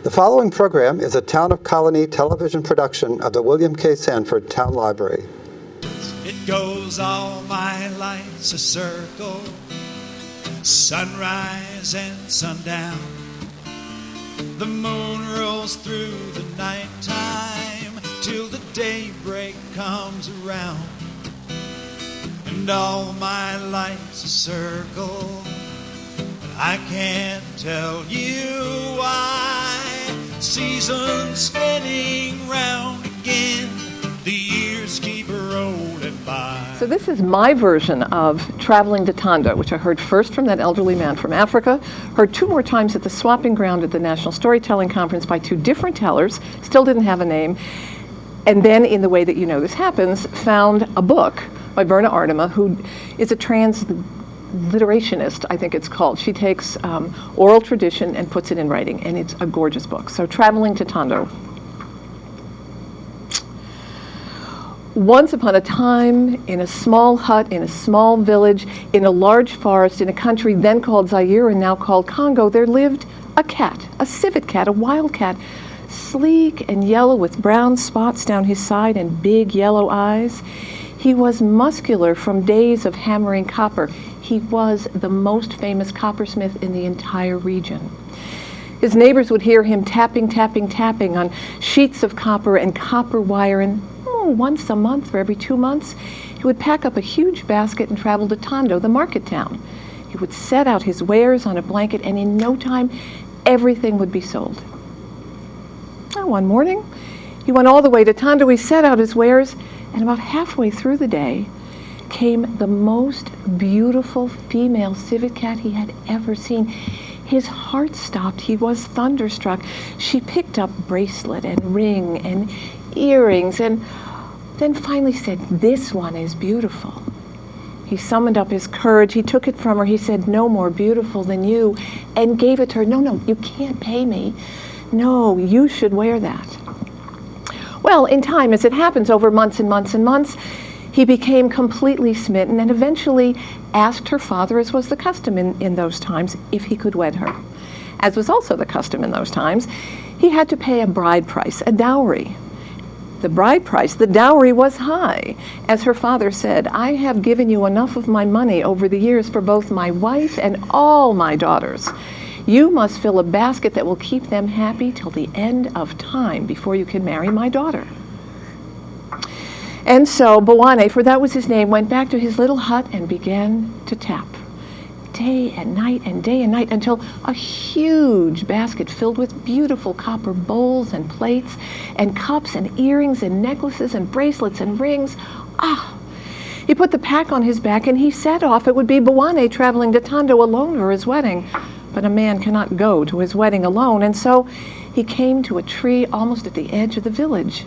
The following program is a Town of Colonie television production of the William K. Sanford Town Library. It goes all my life's a circle, sunrise and sundown. The moon rolls through the nighttime till the daybreak comes around. And all my life's a circle, but I can't tell you why. Seasons spinning round again, the years keep rolling by. So this is my version of Traveling to Tondo, which I heard first from that elderly man from Africa, heard two more times at the swapping ground at the National Storytelling Conference by two different tellers, still didn't have a name, and then, in the way that you know this happens, found a book by Verna Ardema, who is a transliterationist, I think it's called. She takes oral tradition and puts it in writing, and it's a gorgeous book. So Traveling to Tondo. Once upon a time, in a small hut, in a small village, in a large forest, in a country then called Zaire and now called Congo, there lived a cat, a civet cat, a wild cat, sleek and yellow with brown spots down his side and big yellow eyes. He was muscular from days of hammering copper. He was the most famous coppersmith in the entire region. His neighbors would hear him tapping, tapping, tapping on sheets of copper and copper wire, and once a month or every 2 months, he would pack up a huge basket and travel to Tondo, the market town. He would set out his wares on a blanket, and in no time, everything would be sold. One morning, he went all the way to Tondo. He set out his wares, and about halfway through the day came the most beautiful female civet cat he had ever seen. His heart stopped. He was thunderstruck. She picked up bracelet and ring and earrings and then finally said, "This one is beautiful." He summoned up his courage. He took it from her. He said, "No more beautiful than you," and gave it to her. No, you can't pay me. No, you should wear that. Well, in time, as it happens, over months and months and months, he became completely smitten and eventually asked her father, as was the custom in those times, if he could wed her. As was also the custom in those times, he had to pay a bride price, a dowry. The bride price, the dowry, was high. As her father said, "I have given you enough of my money over the years for both my wife and all my daughters. You must fill a basket that will keep them happy till the end of time before you can marry my daughter." And so Bwane, for that was his name, went back to his little hut and began to tap. Day and night and day and night, until a huge basket filled with beautiful copper bowls and plates and cups and earrings and necklaces and bracelets and rings. He put the pack on his back and he set off. It would be Bwane traveling to Tondo alone for his wedding. But a man cannot go to his wedding alone, and so he came to a tree almost at the edge of the village.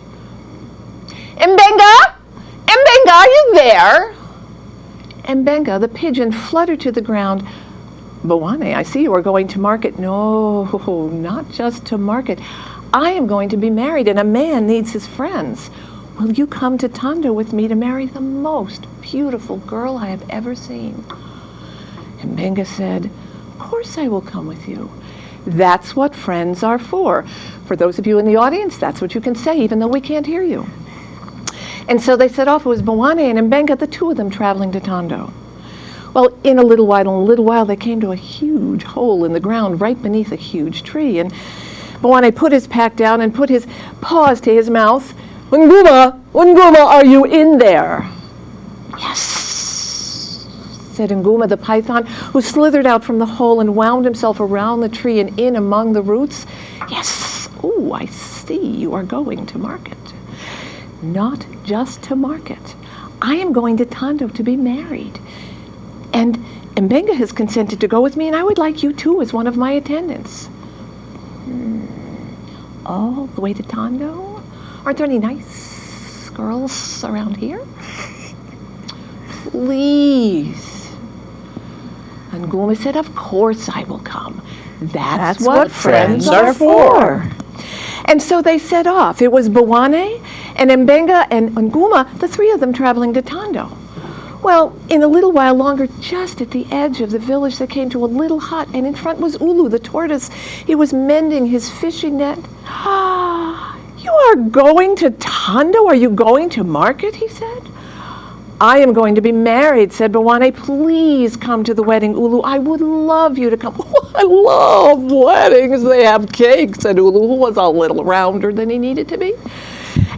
"Mbenga! Mbenga, are you there?" Mbenga, the pigeon, fluttered to the ground. "Bwane, I see you are going to market." "No, not just to market. I am going to be married, and a man needs his friends. Will you come to Tondo with me to marry the most beautiful girl I have ever seen?" Mbenga said, "Of course I will come with you. That's what friends are for." For those of you in the audience, that's what you can say, even though we can't hear you. And so they set off. It was Bwane and Mbenga, the two of them, traveling to Tondo. Well, in a little while, they came to a huge hole in the ground right beneath a huge tree. And Bwane put his pack down and put his paws to his mouth. "Unguma, are you in there?" "Yes," said Nguma the python, who slithered out from the hole and wound himself around the tree and in among the roots. "Yes. Oh, I see you are going to market." "Not just to market. I am going to Tondo to be married. And Mbenga has consented to go with me, and I would like you too as one of my attendants." "All the way to Tondo? Aren't there any nice girls around here?" "Please." And Nguma said, "Of course I will come. That's what friends are for." And so they set off. It was Bwane and Mbenga and Nguma, the three of them traveling to Tondo. Well, in a little while longer, just at the edge of the village, they came to a little hut, and in front was Ulu, the tortoise. He was mending his fishing net. "Ah, you are going to Tondo? Are you going to market?" he said. "I am going to be married," said Bwane. "Please come to the wedding, Ulu. I would love you to come." "Oh, I love weddings. They have cake," said Ulu, who was a little rounder than he needed to be.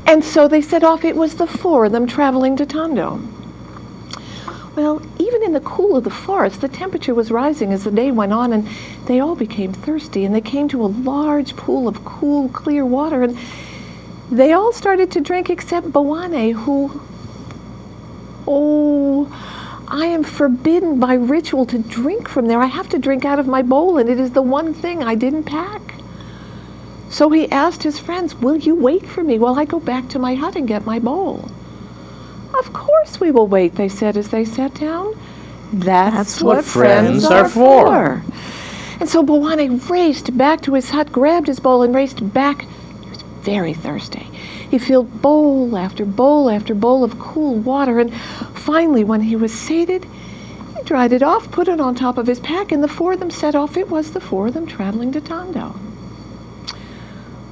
And so they set off. It was the four of them traveling to Tondo. Well, even in the cool of the forest, the temperature was rising as the day went on, and they all became thirsty, and they came to a large pool of cool, clear water, and they all started to drink except Bwane, who, "Oh, I am forbidden by ritual to drink from there. I have to drink out of my bowl, and it is the one thing I didn't pack." So he asked his friends, "Will you wait for me while I go back to my hut and get my bowl?" "Of course we will wait," they said as they sat down. That's what friends are for. And so Bwane raced back to his hut, grabbed his bowl, and raced back. He was very thirsty. He filled bowl after bowl after bowl of cool water, and finally, when he was sated, he dried it off, put it on top of his pack, and the four of them set off. It was the four of them traveling to Tondo.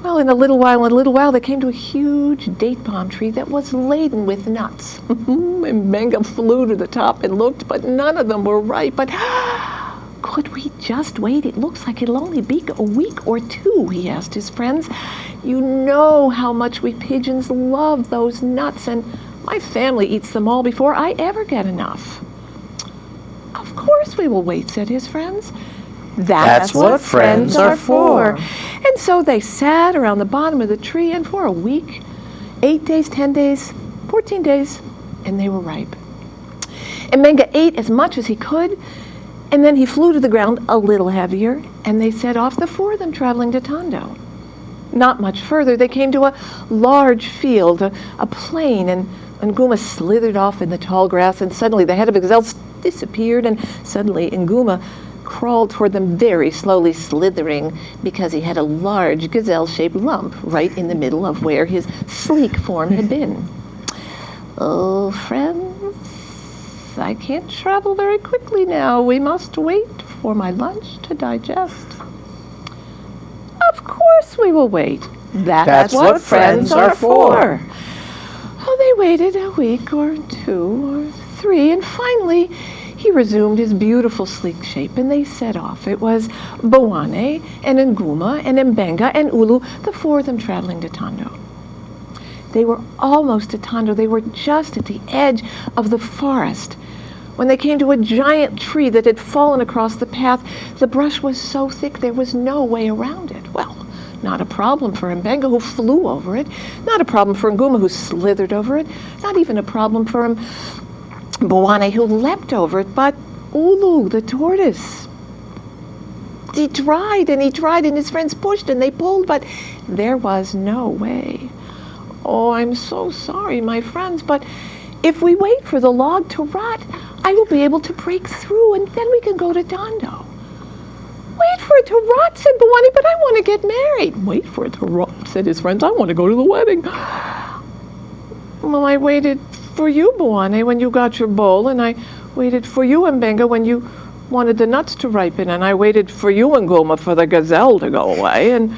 Well, in a little while, they came to a huge date palm tree that was laden with nuts. And Benga flew to the top and looked, but none of them were ripe. But could we just wait? It looks like it'll only be a week or two, he asked his friends. "You know how much we pigeons love those nuts, and my family eats them all before I ever get enough." "Of course we will wait," said his friends. That's what friends are for. And so they sat around the bottom of the tree, and for a week, 8 days, 10 days, 14 days, and they were ripe. And Benga ate as much as he could, and then he flew to the ground a little heavier, and they set off, the four of them traveling to Tondo. Not much further, they came to a large field, a plain, and Nguma slithered off in the tall grass, and suddenly the head of a gazelle disappeared, and suddenly Nguma crawled toward them very slowly, slithering because he had a large gazelle-shaped lump right in the middle of where his sleek form had been. "Oh, friends, I can't travel very quickly now. We must wait for my lunch to digest." "Of course we will wait. That's what friends are for." Oh, they waited a week or two or three, and finally he resumed his beautiful sleek shape, and they set off. It was Bwane and Nguma and Mbenga and Ulu, the four of them traveling to Tondo. They were almost at Tondo. They were just at the edge of the forest when they came to a giant tree that had fallen across the path. The brush was so thick there was no way around it. Well, not a problem for Mbenga, who flew over it. Not a problem for Nguma, who slithered over it. Not even a problem for Bwane, who leapt over it. But Ulu, the tortoise, he tried, and his friends pushed and they pulled, but there was no way. "Oh, I'm so sorry, my friends, but if we wait for the log to rot, I will be able to break through, and then we can go to Tondo." "Wait for it to rot," said Bwane, "but I want to get married." "Wait for it to rot," said his friends, "I want to go to the wedding." "Well, I waited for you, Bwane, when you got your bowl, and I waited for you, Mbenga, when you wanted the nuts to ripen, and I waited for you, Nguma, for the gazelle to go away, and..."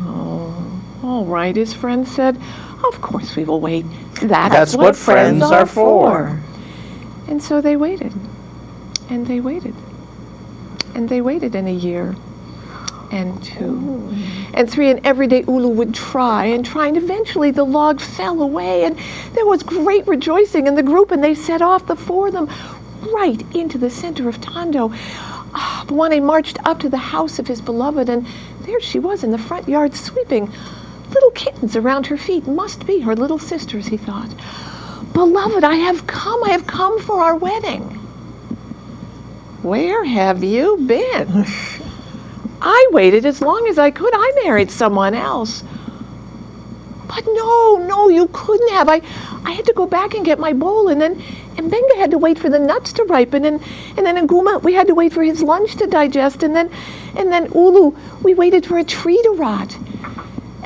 "Oh, all right," his friend said. "Of course we will wait. That's what friends are for." And so they waited, and they waited, and they waited, in a year, and 2, and 3, and every day Ulu would try, and eventually the log fell away, and there was great rejoicing in the group, and they set off, the four of them, right into the center of Tondo. Bwane marched up to the house of his beloved, and there she was in the front yard, sweeping little kittens around her feet. Must be her little sisters, he thought. "Beloved, I have come for our wedding." "Where have you been?" "I waited as long as I could. I married someone else." "But no, you couldn't have. I had to go back and get my bowl, and then Mbenga had to wait for the nuts to ripen, and then Nguma, we had to wait for his lunch to digest, and then Ulu, we waited for a tree to rot.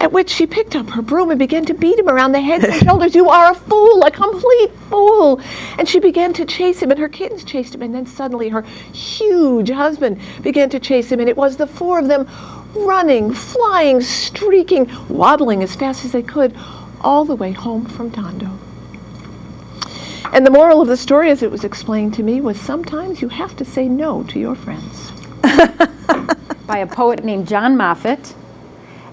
At which she picked up her broom and began to beat him around the head and shoulders. "You are a fool, a complete fool." And she began to chase him, and her kittens chased him. And then suddenly her huge husband began to chase him. And it was the four of them running, flying, streaking, waddling as fast as they could, all the way home from Dando. And the moral of the story, as it was explained to me, was sometimes you have to say no to your friends. By a poet named John Moffat.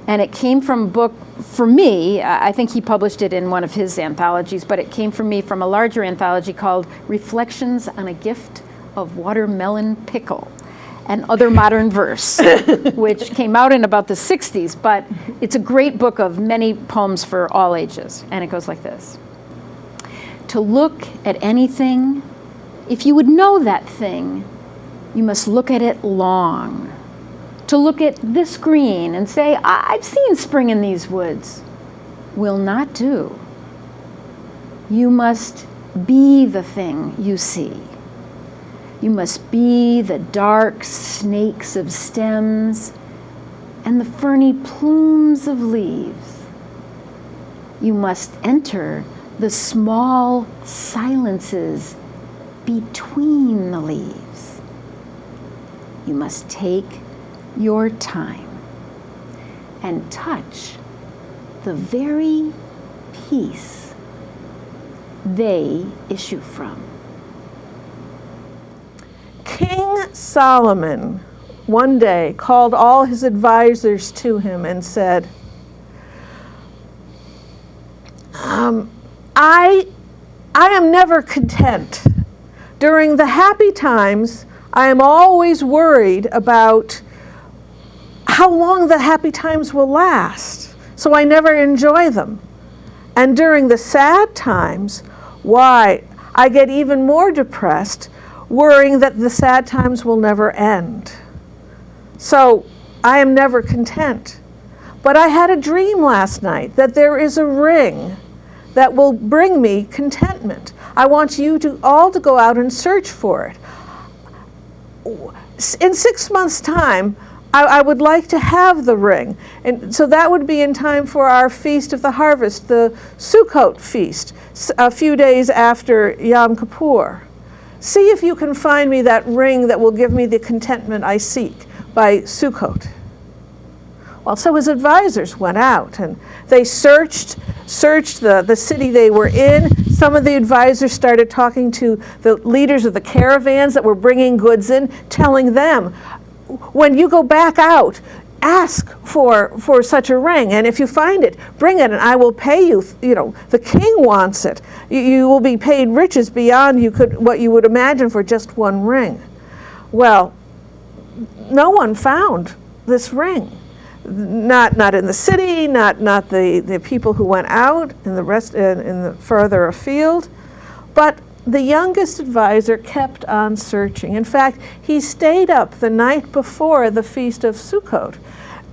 And it came from a book, for me, I think he published it in one of his anthologies, but it came from me from a larger anthology called Reflections on a Gift of Watermelon Pickle and Other Modern Verse, which came out in about the 60s, but it's a great book of many poems for all ages. And it goes like this. To look at anything, if you would know that thing, you must look at it long. To look at this green and say, "I've seen spring in these woods," will not do. You must be the thing you see. You must be the dark snakes of stems and the ferny plumes of leaves. You must enter the small silences between the leaves. You must take your time and touch the very peace they issue from. King Solomon one day called all his advisors to him and said, I am never content. During the happy times, I am always worried about how long the happy times will last, so I never enjoy them. And during the sad times, why, I get even more depressed, worrying that the sad times will never end. So I am never content. But I had a dream last night that there is a ring that will bring me contentment. I want you all to go out and search for it. In 6 months' time, I would like to have the ring. And so that would be in time for our Feast of the Harvest, the Sukkot feast, a few days after Yom Kippur. See if you can find me that ring that will give me the contentment I seek by Sukkot. Well, so his advisors went out and they searched the city they were in. Some of the advisors started talking to the leaders of the caravans that were bringing goods in, telling them, when you go back out, ask for such a ring, and if you find it, bring it, and I will pay you. You know, the king wants it. You will be paid riches beyond what you would imagine for just one ring. Well, no one found this ring. Not in the city, not the people who went out, and the rest in the further afield, but the youngest advisor kept on searching. In fact, he stayed up the night before the Feast of Sukkot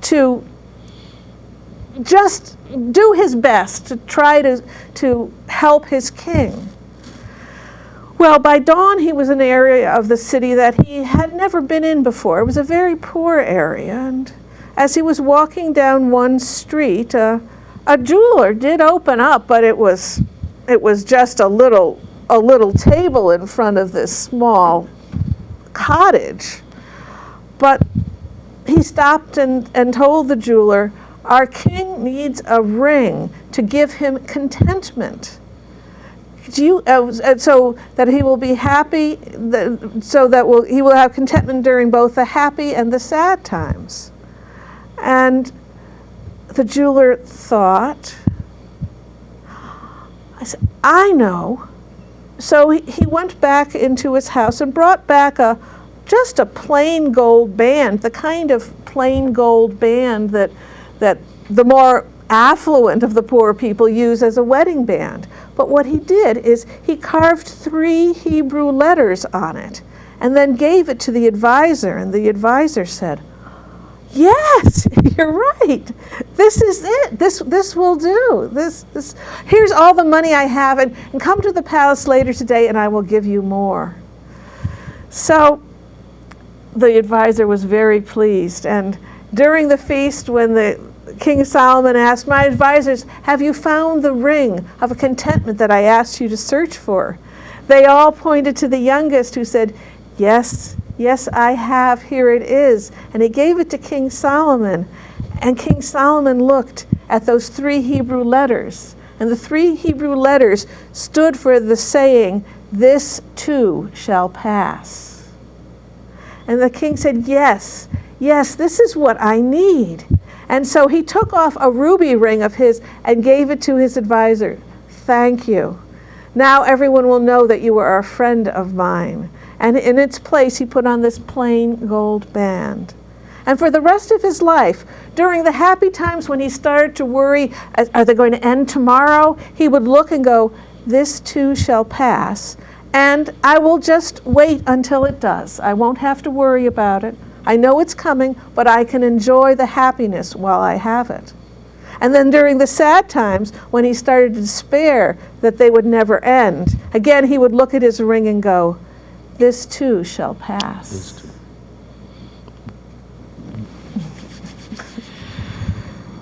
to just do his best to try to help his king. Well, by dawn, he was in an area of the city that he had never been in before. It was a very poor area, and as he was walking down one street, a jeweler did open up, but it was just a little table in front of this small cottage. But he stopped and told the jeweler, "Our king needs a ring to give him contentment. So that he will be happy, he will have contentment during both the happy and the sad times." And the jeweler thought, I know. So he went back into his house and brought back just a plain gold band, the kind of plain gold band that the more affluent of the poor people use as a wedding band. But what he did is he carved 3 Hebrew letters on it and then gave it to the advisor, and the advisor said, "Yes, you're right. This is it. This will do. This. Here's all the money I have, and come to the palace later today, and I will give you more." So the advisor was very pleased, and during the feast, when King Solomon asked, "My advisors, have you found the ring of contentment that I asked you to search for?" They all pointed to the youngest, who said, "Yes, yes, I have. Here it is." And he gave it to King Solomon. And King Solomon looked at those 3 Hebrew letters. And the 3 Hebrew letters stood for the saying, "This too shall pass." And the king said, "Yes, yes, this is what I need." And so he took off a ruby ring of his and gave it to his advisor. "Thank you. Now everyone will know that you are a friend of mine." And in its place, he put on this plain gold band. And for the rest of his life, during the happy times when he started to worry, are they going to end tomorrow? He would look and go, "This too shall pass, and I will just wait until it does. I won't have to worry about it. I know it's coming, but I can enjoy the happiness while I have it." And then during the sad times, when he started to despair that they would never end, again he would look at his ring and go, "This too shall pass."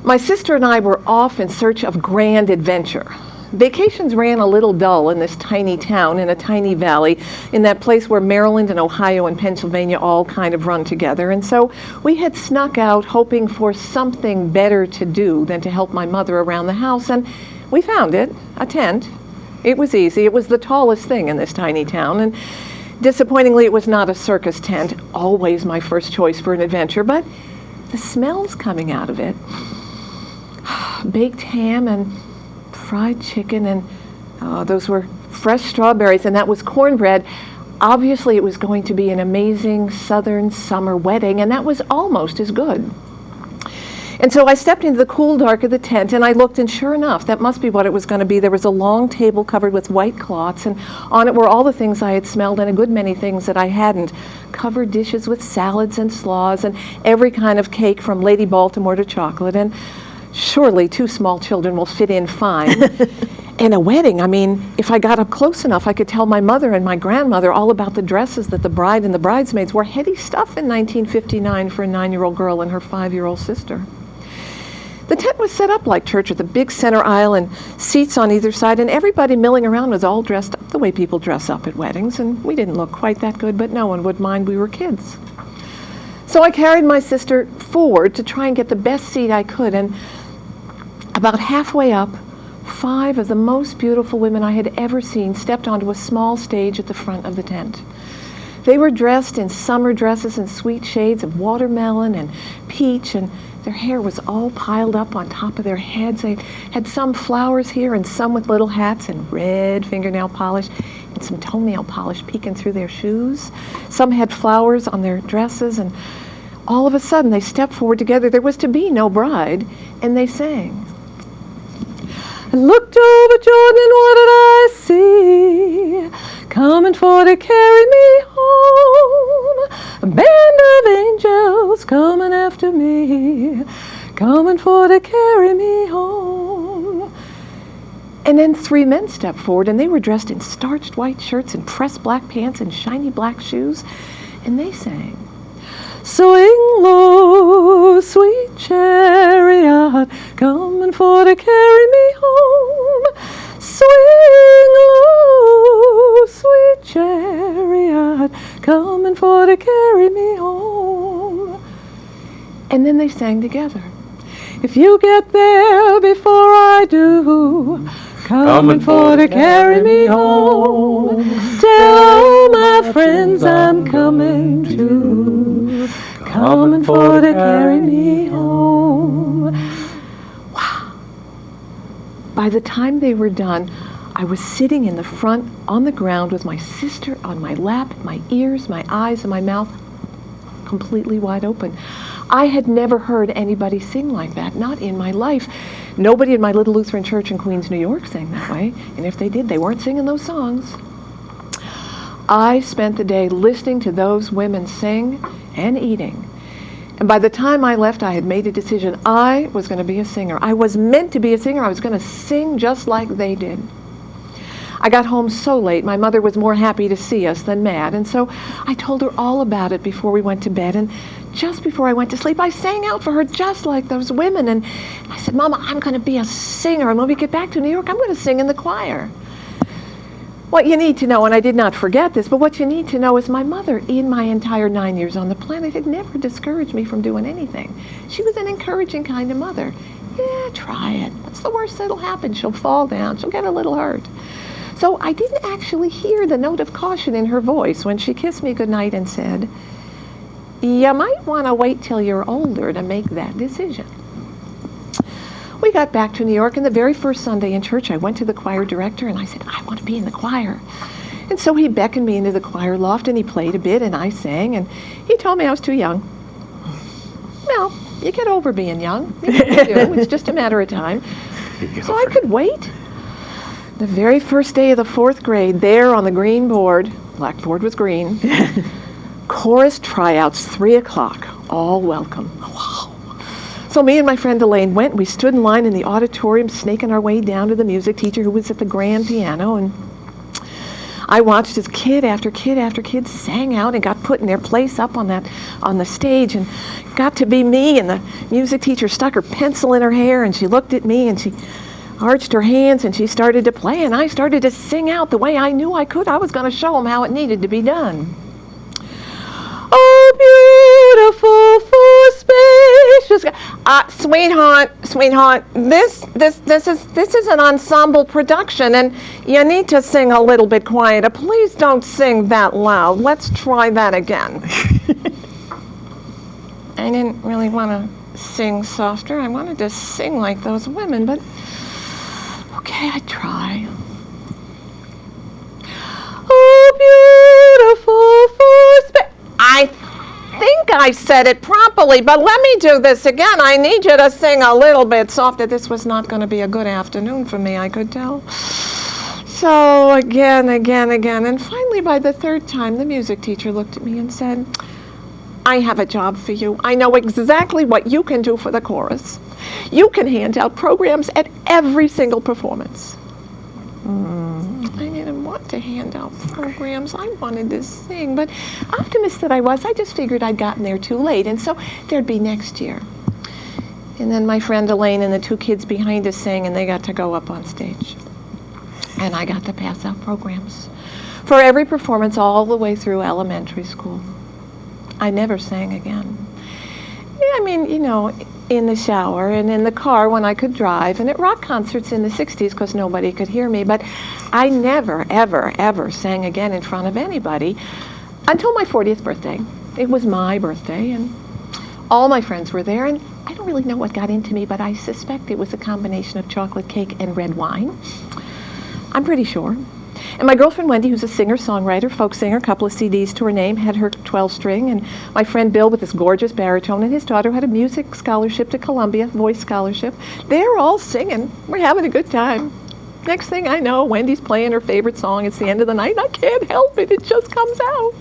My sister and I were off in search of grand adventure. Vacations ran a little dull in this tiny town in a tiny valley, in that place where Maryland and Ohio and Pennsylvania all kind of run together. And so we had snuck out hoping for something better to do than to help my mother around the house. And we found it, a tent. It was easy. It was the tallest thing in this tiny town. And disappointingly, it was not a circus tent, always my first choice for an adventure, but the smells coming out of it. Baked ham and fried chicken, and those were fresh strawberries, and that was cornbread. Obviously, it was going to be an amazing southern summer wedding, and that was almost as good. And so I stepped into the cool dark of the tent, and I looked, and sure enough, that must be what it was going to be. There was a long table covered with white cloths, and on it were all the things I had smelled and a good many things that I hadn't. Covered dishes with salads and slaws and every kind of cake from Lady Baltimore to chocolate, and surely 2 small children will fit in fine. In a wedding, I mean, if I got up close enough, I could tell my mother and my grandmother all about the dresses that the bride and the bridesmaids wore. Heady stuff in 1959 for a 9-year-old girl and her 5-year-old sister. The tent was set up like church with a big center aisle and seats on either side, and everybody milling around was all dressed up the way people dress up at weddings, and we didn't look quite that good, but no one would mind, we were kids. So I carried my sister forward to try and get the best seat I could, and about halfway up, 5 of the most beautiful women I had ever seen stepped onto a small stage at the front of the tent. They were dressed in summer dresses in sweet shades of watermelon and peach, and their hair was all piled up on top of their heads. They had some flowers here and some with little hats and red fingernail polish and some toenail polish peeking through their shoes. Some had flowers on their dresses, and all of a sudden they stepped forward together. There was to be no bride, and they sang. I looked over Jordan, and what did I see? Coming for to carry me home. A band of angels coming after me. Coming for to carry me home. And then 3 men stepped forward, and they were dressed in starched white shirts and pressed black pants and shiny black shoes. And they sang, swing low, sweet chariot, coming for to carry me home. Swing low, sweet chariot, coming for to carry me home. And then they sang together. If you get there before I do, coming for to carry me home. Tell all my friends I'm coming too. Coming for to carry me home. Wow. By the time they were done, I was sitting in the front on the ground with my sister on my lap, my ears, my eyes, and my mouth completely wide open. I had never heard anybody sing like that, not in my life. Nobody in my little Lutheran church in Queens, New York sang that way, and if they did, they weren't singing those songs. I spent the day listening to those women sing and eating. And by the time I left, I had made a decision. I was going to be a singer. I was meant to be a singer. I was going to sing just like they did. I got home so late, my mother was more happy to see us than mad, and so I told her all about it before we went to bed, and just before I went to sleep, I sang out for her just like those women. And I said, Mama, I'm going to be a singer. And when we get back to New York, I'm going to sing in the choir. What you need to know, and I did not forget this, but what you need to know is my mother, in my entire 9 years on the planet, had never discouraged me from doing anything. She was an encouraging kind of mother. Yeah, try it. What's the worst that'll happen? She'll fall down. She'll get a little hurt. So I didn't actually hear the note of caution in her voice when she kissed me goodnight and said, you might want to wait till you're older to make that decision. We got back to New York, and the very first Sunday in church, I went to the choir director, and I said, I want to be in the choir. And so he beckoned me into the choir loft, and he played a bit, and I sang, and he told me I was too young. Well, you get over being young. You do. It's just a matter of time. So I could wait. The very first day of the 4th grade, there on the green board, blackboard was green, chorus tryouts, 3 o'clock, all welcome. Wow. So me and my friend Elaine went. We stood in line in the auditorium, snaking our way down to the music teacher who was at the grand piano. And I watched as kid after kid after kid sang out and got put in their place up on the stage, and got to be me. And the music teacher stuck her pencil in her hair, and she looked at me, and she arched her hands, and she started to play, and I started to sing out the way I knew I could. I was going to show them how it needed to be done. Oh, beautiful, full, spacious. Sweetheart, this is an ensemble production, and you need to sing a little bit quieter. Please don't sing that loud. Let's try that again. I didn't really want to sing softer. I wanted to sing like those women, but okay, I'd try. Oh, beautiful, full, spacious. I think I said it properly, but let me do this again. I need you to sing a little bit softer. This was not going to be a good afternoon for me, I could tell. So again. And finally, by the 3rd time, the music teacher looked at me and said, I have a job for you. I know exactly what you can do for the chorus. You can hand out programs at every single performance. I didn't want to hand out programs. I wanted to sing, but optimist that I was, I just figured I'd gotten there too late, and so there'd be next year. And then my friend Elaine and the 2 kids behind us sang, and they got to go up on stage. And I got to pass out programs for every performance all the way through elementary school. I never sang again. I mean, in the shower and in the car when I could drive, and at rock concerts in the 60s because nobody could hear me, but I never, ever sang again in front of anybody until my 40th birthday. It was my birthday, and all my friends were there, and I don't really know what got into me, but I suspect it was a combination of chocolate cake and red wine. I'm pretty sure. And my girlfriend Wendy, who's a singer-songwriter, folk singer, a couple of CDs to her name, had her 12-string, and my friend Bill with his gorgeous baritone, and his daughter had a music scholarship to Columbia, voice scholarship. They're all singing. We're having a good time. Next thing I know, Wendy's playing her favorite song. It's the end of the night. I can't help it. It just comes out.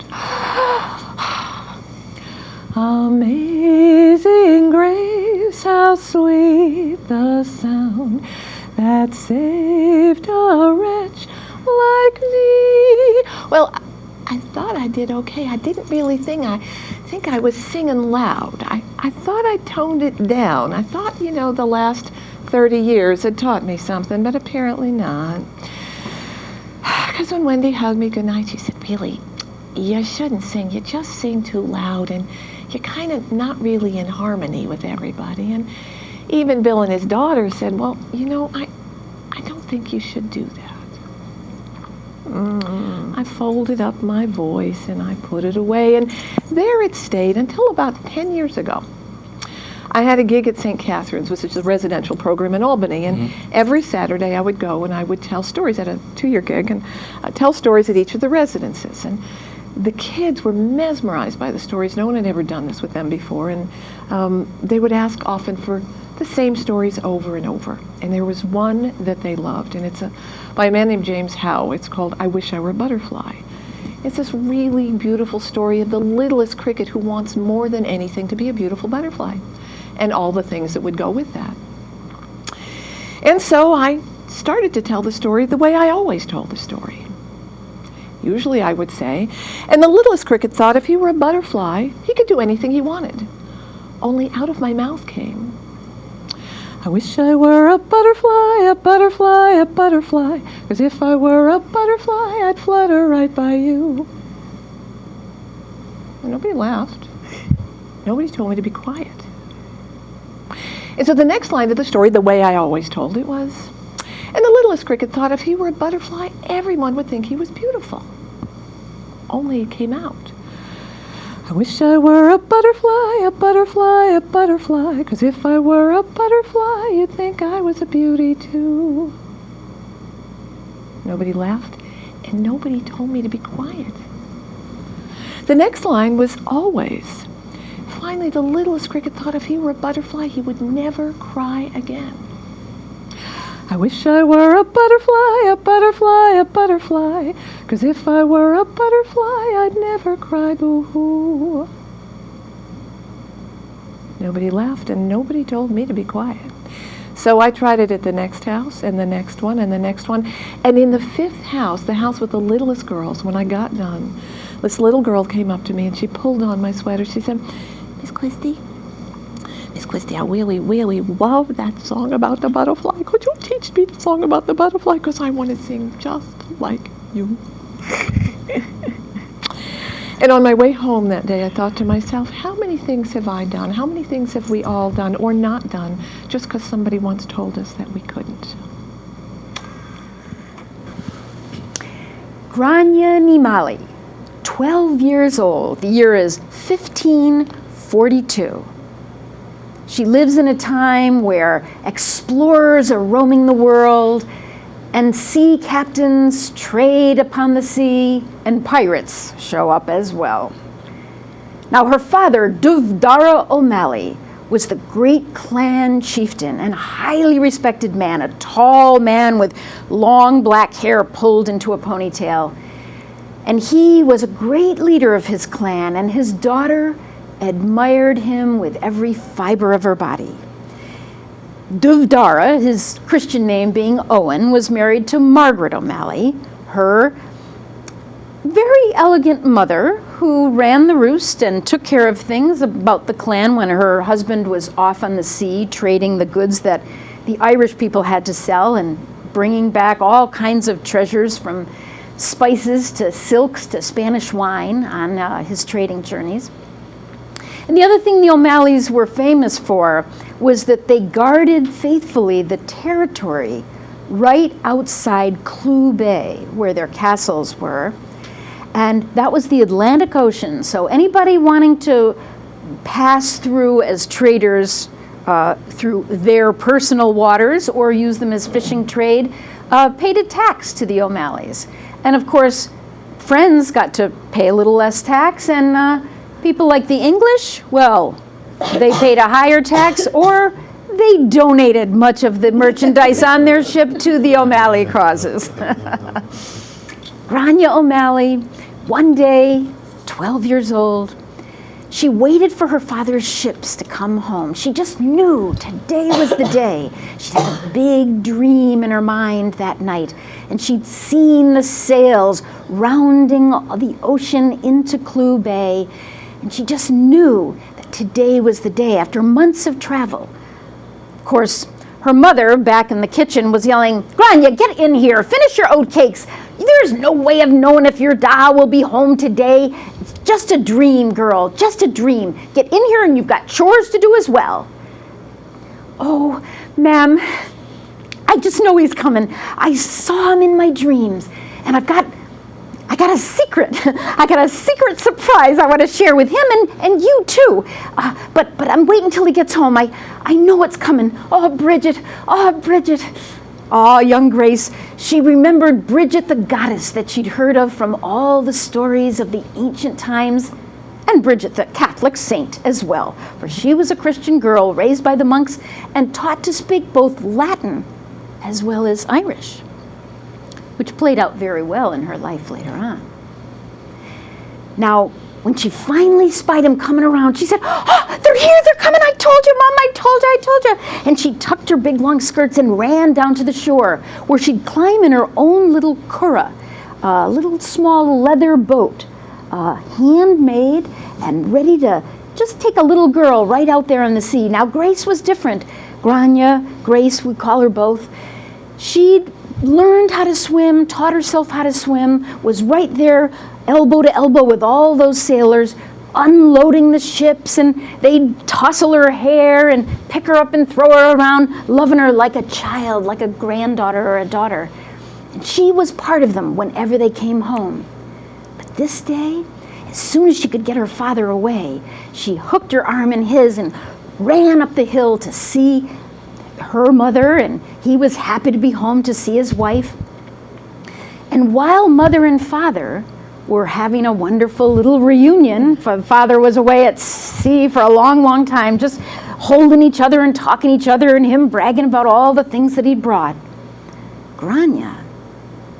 Amazing grace, how sweet the sound that saved a wretch like me. Well, I thought I did okay. I didn't really think I was singing loud. I thought I toned it down. I thought, the last 30 years had taught me something, but apparently not. Because when Wendy hugged me goodnight, she said, really, you shouldn't sing. You just sing too loud, and you're kind of not really in harmony with everybody. And even Bill and his daughter said, well, I don't think you should do that. I folded up my voice and I put it away, and there it stayed until about 10 years ago. I had a gig at St. Catherine's, which is a residential program in Albany, and every Saturday I would go and I would tell stories at a 2-year gig, and tell stories at each of the residences. And the kids were mesmerized by the stories. No one had ever done this with them before, and they would ask often for the same stories over and over. And there was one that they loved, and it's by a man named James Howe. It's called I Wish I Were a Butterfly. It's this really beautiful story of the littlest cricket who wants more than anything to be a beautiful butterfly, and all the things that would go with that. And so I started to tell the story the way I always told the story. usually I would say, and the littlest cricket thought if he were a butterfly, he could do anything he wanted. Only out of my mouth came, I wish I were a butterfly, a butterfly, a butterfly, 'cause if I were a butterfly, I'd flutter right by you. And nobody laughed. Nobody told me to be quiet. And so the next line of the story, the way I always told it was, and the littlest cricket thought if he were a butterfly, everyone would think he was beautiful. Only it came out, I wish I were a butterfly, a butterfly, a butterfly, 'cause if I were a butterfly, you'd think I was a beauty too. Nobody laughed, and nobody told me to be quiet. The next line was always, finally the littlest cricket thought if he were a butterfly, he would never cry again. I wish I were a butterfly, a butterfly, a butterfly, 'cause if I were a butterfly, I'd never cry boo-hoo. Nobody laughed, and nobody told me to be quiet. So I tried it at the next house, and the next one, and the next one. And in the fifth house, the house with the littlest girls, when I got done, this little girl came up to me, and she pulled on my sweater. She said, Miss Christie, I really, really love that song about the butterfly. Could you teach me the song about the butterfly? Because I want to sing just like you. And on my way home that day, I thought to myself, how many things have I done? How many things have we all done or not done just because somebody once told us that we couldn't? Grania Nimali, 12 years old. The year is 1542. She lives in a time where explorers are roaming the world and sea captains trade upon the sea and pirates show up as well. Now her father, Dudding O'Malley, was the great clan chieftain and highly respected man, a tall man with long black hair pulled into a ponytail. And he was a great leader of his clan, and his daughter admired him with every fiber of her body. Dudding, his Christian name being Owen, was married to Margaret O'Malley, her very elegant mother, who ran the roost and took care of things about the clan when her husband was off on the sea trading the goods that the Irish people had to sell and bringing back all kinds of treasures from spices to silks to Spanish wine on his trading journeys. And the other thing the O'Malleys were famous for was that they guarded faithfully the territory right outside Clew Bay, where their castles were. And that was the Atlantic Ocean. So anybody wanting to pass through as traders through their personal waters or use them as fishing trade paid a tax to the O'Malleys. And of course, friends got to pay a little less tax, and people like the English, well, they paid a higher tax, or they donated much of the merchandise on their ship to the O'Malley causes. Grania O'Malley, one day, 12 years old, she waited for her father's ships to come home. She just knew today was the day. She had a big dream in her mind that night, and she'd seen the sails rounding the ocean into Clew Bay, and she just knew that today was the day after months of travel. Of course, her mother back in the kitchen was yelling, "Grania, get in here, finish your oat cakes. There's no way of knowing if your da will be home today. It's just a dream, girl, just a dream. Get in here and you've got chores to do as well." "Oh, ma'am, I just know he's coming. I saw him in my dreams, and I got a secret. I got a secret surprise I want to share with him and you too. But I'm waiting till he gets home. I know it's coming. Oh, Bridget. Oh, Bridget." Oh, young Grace, she remembered Bridget the goddess that she'd heard of from all the stories of the ancient times, and Bridget the Catholic saint as well, for she was a Christian girl raised by the monks and taught to speak both Latin as well as Irish, which played out very well in her life later on. Now, when she finally spied him coming around, she said, "Oh, they're here, they're coming, I told you, Mom, I told you. And she tucked her big long skirts and ran down to the shore, where she'd climb in her own little curragh, a little small leather boat, handmade and ready to just take a little girl right out there on the sea. Now, Grace was different. Grania, Grace, we call her both. She'd learned how to swim, taught herself how to swim, was right there elbow to elbow with all those sailors, unloading the ships, and they'd tousle her hair and pick her up and throw her around, loving her like a child, like a granddaughter or a daughter. And she was part of them whenever they came home. But this day, as soon as she could get her father away, she hooked her arm in his and ran up the hill to see her mother, and he was happy to be home to see his wife. And while mother and father were having a wonderful little reunion, father was away at sea for a long, long time, just holding each other and talking to each other, and him bragging about all the things that he'd brought, Grania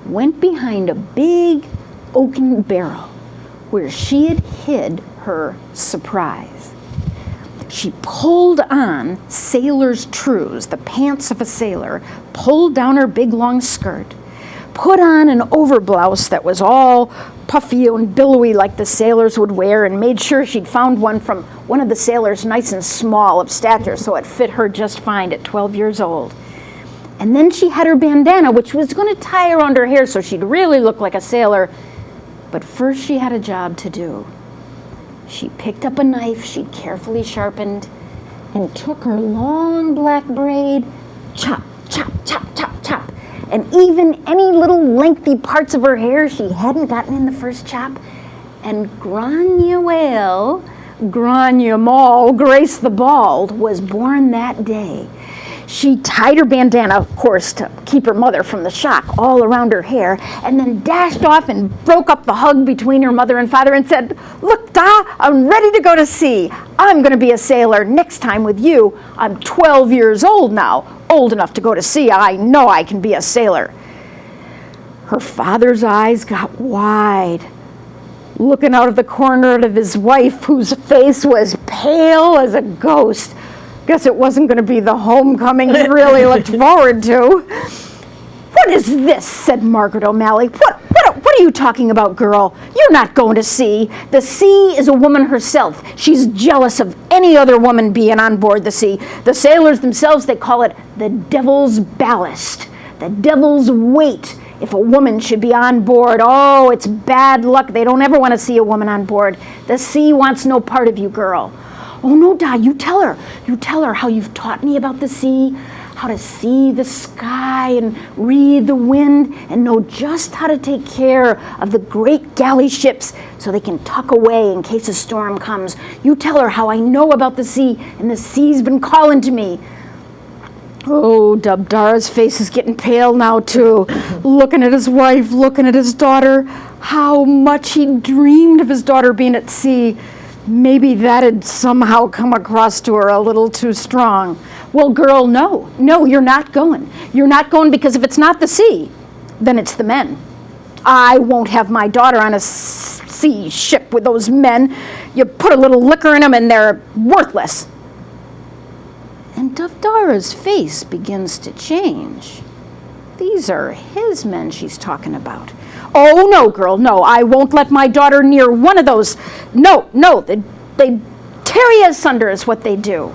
went behind a big oaken barrel where she had hid her surprise. She pulled on sailor's trews, the pants of a sailor, pulled down her big long skirt, put on an overblouse that was all puffy and billowy like the sailors would wear, and made sure she'd found one from one of the sailors nice and small of stature so it fit her just fine at 12 years old. And then she had her bandana, which was going to tie around her hair so she'd really look like a sailor. But first she had a job to do. She picked up a knife she'd carefully sharpened and took her long black braid, chop, chop, chop, chop, chop, and even any little lengthy parts of her hair she hadn't gotten in the first chop. And Grania Whale, Grania Mall, Grace the Bald, was born that day. She tied her bandana, of course, to keep her mother from the shock, all around her hair, and then dashed off and broke up the hug between her mother and father and said, "Look, Da, I'm ready to go to sea. I'm going to be a sailor next time with you. I'm 12 years old now, old enough to go to sea. I know I can be a sailor." Her father's eyes got wide, looking out of the corner of his wife, whose face was pale as a ghost. Guess it wasn't going to be the homecoming he really looked forward to. "What is this?" said Margaret O'Malley. What are you talking about, girl? You're not going to sea. The sea is a woman herself. She's jealous of any other woman being on board the sea. The sailors themselves, they call it the devil's ballast, the devil's weight. If a woman should be on board, oh, it's bad luck. They don't ever want to see a woman on board. The sea wants no part of you, girl. "Oh, no, Da, you tell her. You tell her how you've taught me about the sea, how to see the sky and read the wind and know just how to take care of the great galley ships so they can tuck away in case a storm comes. You tell her how I know about the sea and the sea's been calling to me." Oh, Dubdara's face is getting pale now, too, looking at his wife, looking at his daughter, how much he dreamed of his daughter being at sea. Maybe that had somehow come across to her a little too strong. "Well, girl, no, you're not going. You're not going because if it's not the sea, then it's the men. I won't have my daughter on a sea ship with those men. You put a little liquor in them and they're worthless." And Dubdara's face begins to change. These are his men she's talking about. "Oh, no, girl, no, I won't let my daughter near one of those. No, they tear you asunder is what they do."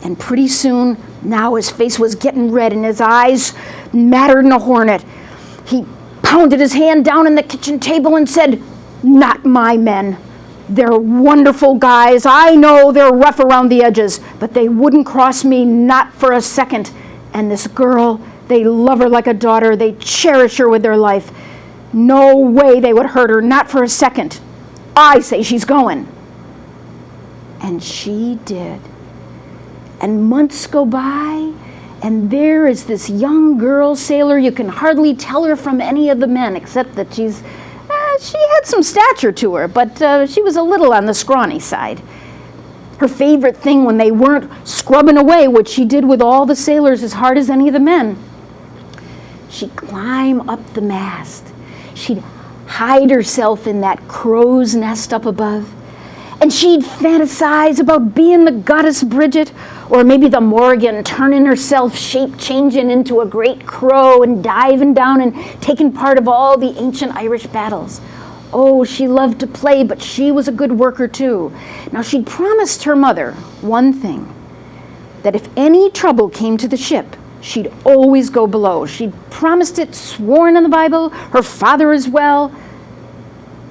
And pretty soon, now his face was getting red and his eyes madder than a hornet. He pounded his hand down on the kitchen table and said, "Not my men. They're wonderful guys. I know they're rough around the edges, but they wouldn't cross me, not for a second. And this girl, they love her like a daughter. They cherish her with their life. No way they would hurt her, not for a second. I say she's going." And she did. And months go by, and there is this young girl sailor. You can hardly tell her from any of the men, except that she had some stature to her, but she was a little on the scrawny side. Her favorite thing when they weren't scrubbing away, which she did with all the sailors as hard as any of the men, she'd climb up the mast. She'd hide herself in that crow's nest up above, And she'd fantasize about being the goddess Bridget, or maybe the Morgan turning herself, shape-changing into a great crow and diving down and taking part of all the ancient Irish battles. Oh, she loved to play, but she was a good worker too. Now, she'd promised her mother one thing, that if any trouble came to the ship, she'd always go below. She'd promised it, sworn in the Bible, her father as well.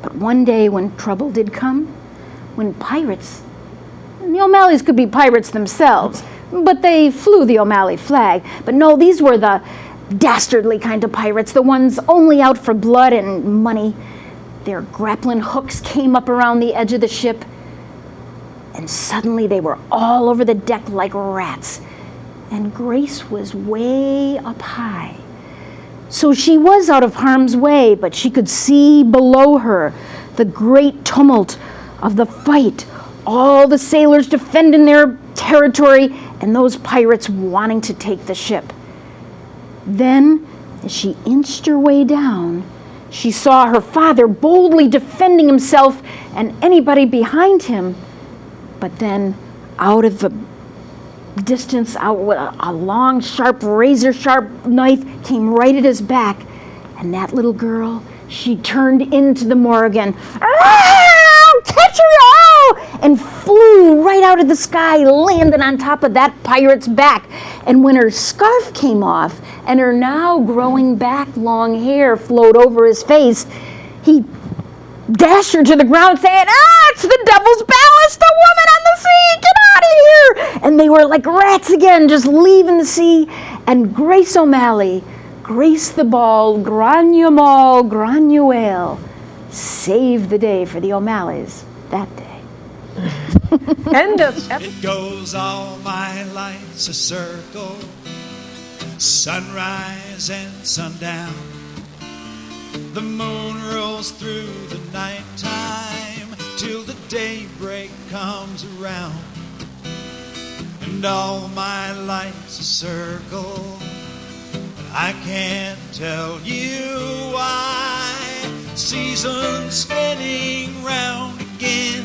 But one day when trouble did come, when pirates, and the O'Malleys could be pirates themselves, but they flew the O'Malley flag. But no, these were the dastardly kind of pirates, the ones only out for blood and money. Their grappling hooks came up around the edge of the ship, and suddenly they were all over the deck like rats. And Grace was way up high. So she was out of harm's way, but she could see below her the great tumult of the fight, all the sailors defending their territory, and those pirates wanting to take the ship. Then, as she inched her way down, she saw her father boldly defending himself and anybody behind him. But then, out of the distance, out with a long, sharp, razor-sharp knife came right at his back. And that little girl, she turned into the Morgan. Catch her! Oh! And flew right out of the sky, landing on top of that pirate's back. And when her scarf came off and her now growing back long hair flowed over his face, he dashed her to the ground saying, it's the Devil's Ballast, a woman on the sea, get out of here! And they were like rats again, just leaving the sea. And Grace O'Malley, Grace the Bald, Granumal, Granuale, saved the day for the O'Malleys that day. End of It goes all my life's a circle, sunrise and sundown. The moon rolls through the nighttime till the daybreak comes around. And all my life's a circle, but I can't tell you why. Seasons spinning round again,